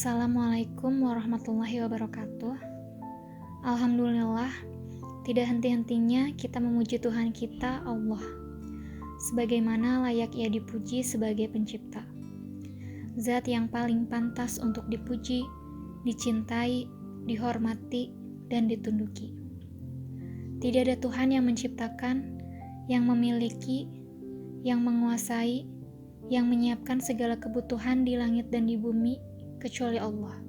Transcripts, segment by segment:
Assalamualaikum warahmatullahi wabarakatuh. Alhamdulillah, tidak henti-hentinya kita memuji Tuhan kita, Allah, sebagaimana layak Ia dipuji sebagai pencipta. Zat yang paling pantas untuk dipuji, dicintai, dihormati, dan ditunduki. Tidak ada Tuhan yang menciptakan, yang memiliki, yang menguasai, yang menyiapkan segala kebutuhan di langit dan di bumi, kecuali Allah.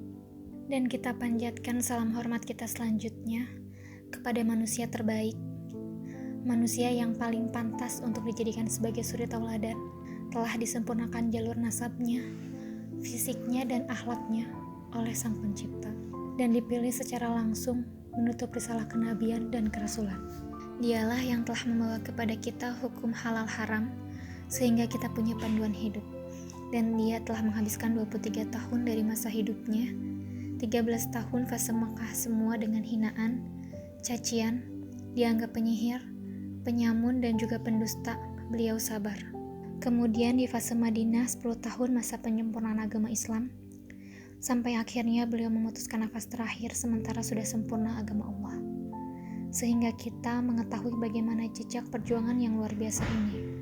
Dan kita panjatkan salam hormat kita selanjutnya kepada manusia terbaik, manusia yang paling pantas untuk dijadikan sebagai suri tauladan, telah disempurnakan jalur nasabnya, fisiknya dan akhlaknya oleh Sang Pencipta, dan dipilih secara langsung menutup risalah kenabian dan kerasulan. Dialah yang telah membawa kepada kita hukum halal haram sehingga kita punya panduan hidup. Dan dia telah menghabiskan 23 tahun dari masa hidupnya, 13 tahun fase Mekah semua dengan hinaan, cacian, dianggap penyihir, penyamun dan juga pendusta, beliau sabar. Kemudian di fase Madinah 10 tahun masa penyempurnaan agama Islam, sampai akhirnya beliau memutuskan nafas terakhir sementara sudah sempurna agama Allah. Sehingga kita mengetahui bagaimana jejak perjuangan yang luar biasa ini.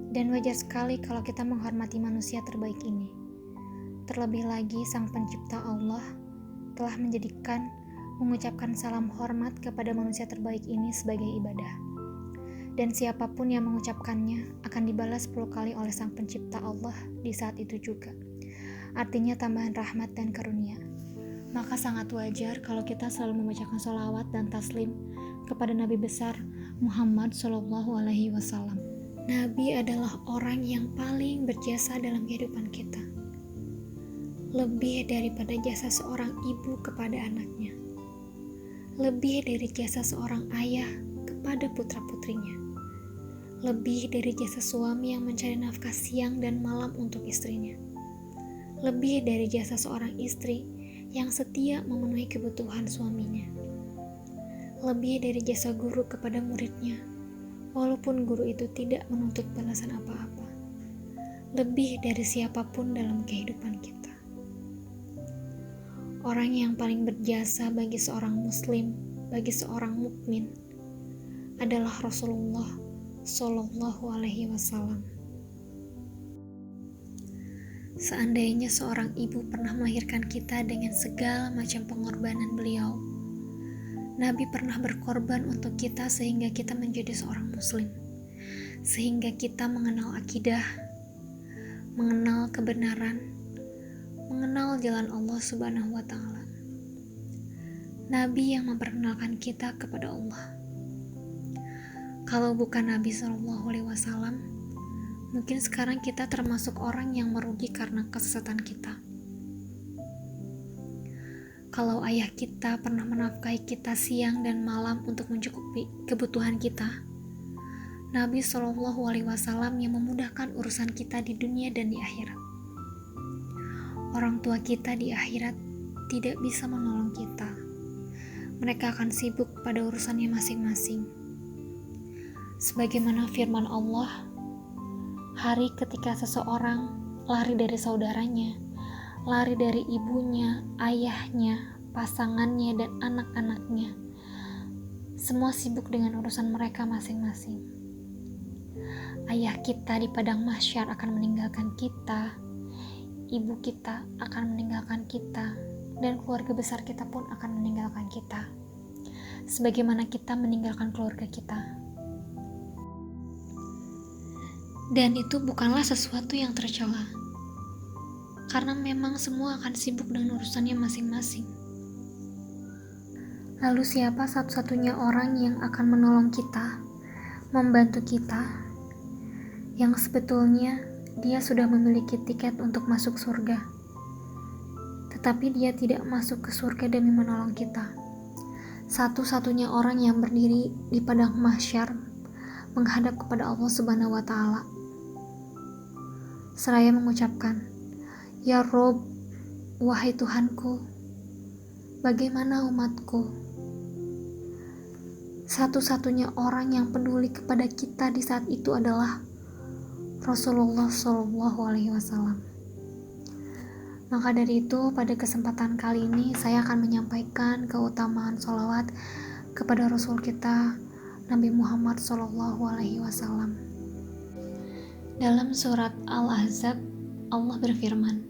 Dan wajar sekali kalau kita menghormati manusia terbaik ini. Terlebih lagi Sang Pencipta Allah telah mengucapkan salam hormat kepada manusia terbaik ini sebagai ibadah. Dan siapapun yang mengucapkannya akan dibalas 10 kali oleh Sang Pencipta Allah di saat itu juga. Artinya tambahan rahmat dan karunia. Maka sangat wajar kalau kita selalu membacakan sholawat dan taslim kepada Nabi besar Muhammad SAW. Nabi adalah orang yang paling berjasa dalam kehidupan kita. Lebih daripada jasa seorang ibu kepada anaknya. Lebih dari jasa seorang ayah kepada putra-putrinya. Lebih dari jasa suami yang mencari nafkah siang dan malam untuk istrinya. Lebih dari jasa seorang istri yang setia memenuhi kebutuhan suaminya. Lebih dari jasa guru kepada muridnya, walaupun guru itu tidak menuntut balasan apa-apa. Lebih dari siapapun dalam kehidupan kita. Orang yang paling berjasa bagi seorang muslim, bagi seorang mukmin adalah Rasulullah Shallallahu Alaihi Wasallam. Seandainya seorang ibu pernah melahirkan kita dengan segala macam pengorbanan beliau, Nabi pernah berkorban untuk kita sehingga kita menjadi seorang muslim, sehingga kita mengenal akidah, mengenal kebenaran, mengenal jalan Allah Subhanahu wa Ta'ala. Nabi yang memperkenalkan kita kepada Allah. Kalau bukan Nabi SAW, mungkin sekarang kita termasuk orang yang merugi karena kesesatan kita. Kalau ayah kita pernah menafkahi kita siang dan malam untuk mencukupi kebutuhan kita, Nabi SAW yang memudahkan urusan kita di dunia dan di akhirat. Orang tua kita di akhirat tidak bisa menolong kita. Mereka akan sibuk pada urusannya masing-masing. Sebagaimana firman Allah, hari ketika seseorang lari dari saudaranya, lari dari ibunya, ayahnya, pasangannya, dan anak-anaknya. Semua sibuk dengan urusan mereka masing-masing. Ayah kita di padang mahsyar akan meninggalkan kita, ibu kita akan meninggalkan kita, dan keluarga besar kita pun akan meninggalkan kita. Sebagaimana kita meninggalkan keluarga kita. Dan itu bukanlah sesuatu yang tercela. Karena memang semua akan sibuk dengan urusannya masing-masing. Lalu siapa satu-satunya orang yang akan menolong kita, membantu kita, yang sebetulnya dia sudah memiliki tiket untuk masuk surga, tetapi dia tidak masuk ke surga demi menolong kita. Satu-satunya orang yang berdiri di padang mahsyar menghadap kepada Allah Subhanahu wa Ta'ala, seraya mengucapkan, "Ya Rob, wahai Tuhanku, bagaimana umatku?" Satu-satunya orang yang peduli kepada kita di saat itu adalah Rasulullah Shallallahu Alaihi Wasallam. Maka dari itu, pada kesempatan kali ini saya akan menyampaikan keutamaan sholawat kepada Rasul kita, Nabi Muhammad SAW. Dalam surat Al-Ahzab, Allah berfirman,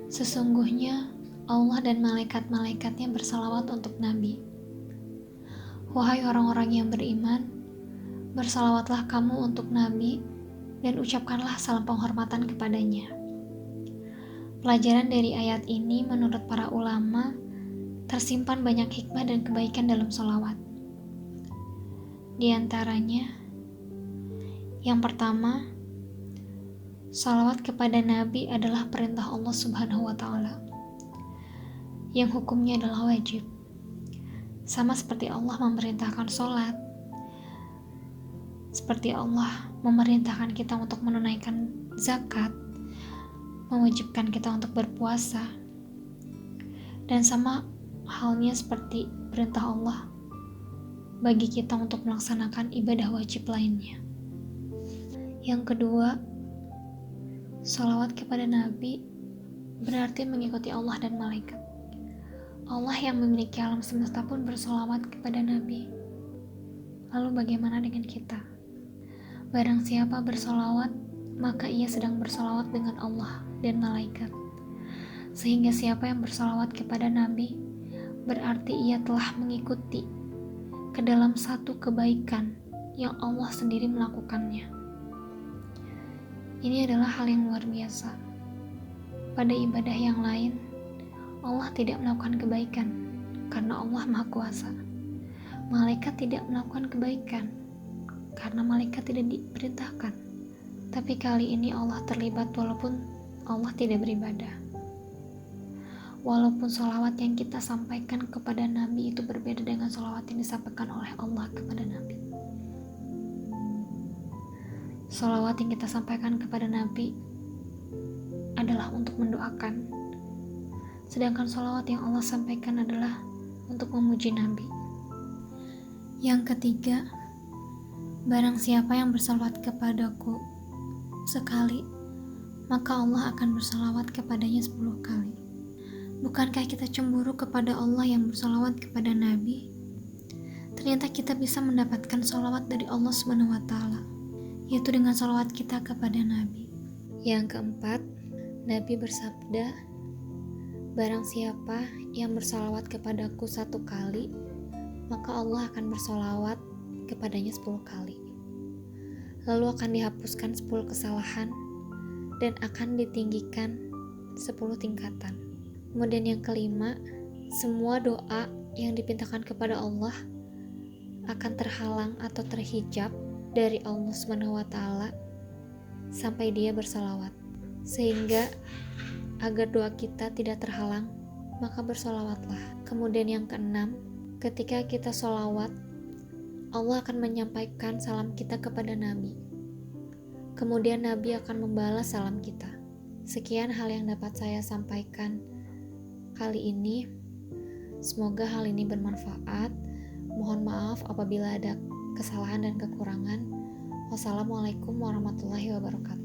"Sesungguhnya Allah dan malaikat-malaikatnya bersalawat untuk Nabi. Wahai orang-orang yang beriman, bersalawatlah kamu untuk Nabi dan ucapkanlah salam penghormatan kepadanya." Pelajaran dari ayat ini menurut para ulama tersimpan banyak hikmah dan kebaikan dalam sholawat. Di antaranya, yang pertama, sholawat kepada Nabi adalah perintah Allah Subhanahu wa Ta'ala, yang hukumnya adalah wajib. Sama seperti Allah memerintahkan sholat, seperti Allah memerintahkan kita untuk menunaikan zakat, mewajibkan kita untuk berpuasa, dan sama halnya seperti perintah Allah bagi kita untuk melaksanakan ibadah wajib lainnya. Yang kedua, sholawat kepada Nabi berarti mengikuti Allah dan malaikat. Allah yang memiliki alam semesta pun bersolawat kepada Nabi. Lalu bagaimana dengan kita? Barang siapa bersolawat, maka ia sedang bersolawat dengan Allah dan malaikat. Sehingga siapa yang bersolawat kepada Nabi, berarti ia telah mengikuti ke dalam satu kebaikan yang Allah sendiri melakukannya. Ini adalah hal yang luar biasa. Pada ibadah yang lain, Allah tidak melakukan kebaikan karena Allah Maha Kuasa. Malaikat tidak melakukan kebaikan karena malaikat tidak diperintahkan. Tapi kali ini Allah terlibat walaupun Allah tidak beribadah. Walaupun sholawat yang kita sampaikan kepada Nabi itu berbeda dengan sholawat yang disampaikan oleh Allah kepada Nabi. Sholawat yang kita sampaikan kepada Nabi adalah untuk mendoakan, sedangkan sholawat yang Allah sampaikan adalah untuk memuji Nabi. Yang ketiga, barang siapa yang bersalawat kepadaku sekali, maka Allah akan bersalawat kepadanya 10 kali. Bukankah kita cemburu kepada Allah yang bersalawat kepada Nabi? Ternyata kita bisa mendapatkan salawat dari Allah SWT, yaitu dengan salawat kita kepada Nabi. Yang keempat, Nabi bersabda, "Barang siapa yang bersalawat kepadaku 1 kali, maka Allah akan bersalawat kepadanya 10 kali. Lalu akan dihapuskan 10 kesalahan dan akan ditinggikan 10 tingkatan." Kemudian yang kelima, semua doa yang dipintakan kepada Allah akan terhalang atau terhijab dari Allah SWT sampai dia bersalawat. Sehingga agar doa kita tidak terhalang, maka bersalawatlah. Kemudian yang keenam, ketika kita sholawat, Allah akan menyampaikan salam kita kepada Nabi. Kemudian Nabi akan membalas salam kita. Sekian hal yang dapat saya sampaikan kali ini. Semoga hal ini bermanfaat. Mohon maaf apabila ada kesalahan dan kekurangan. Wassalamualaikum warahmatullahi wabarakatuh.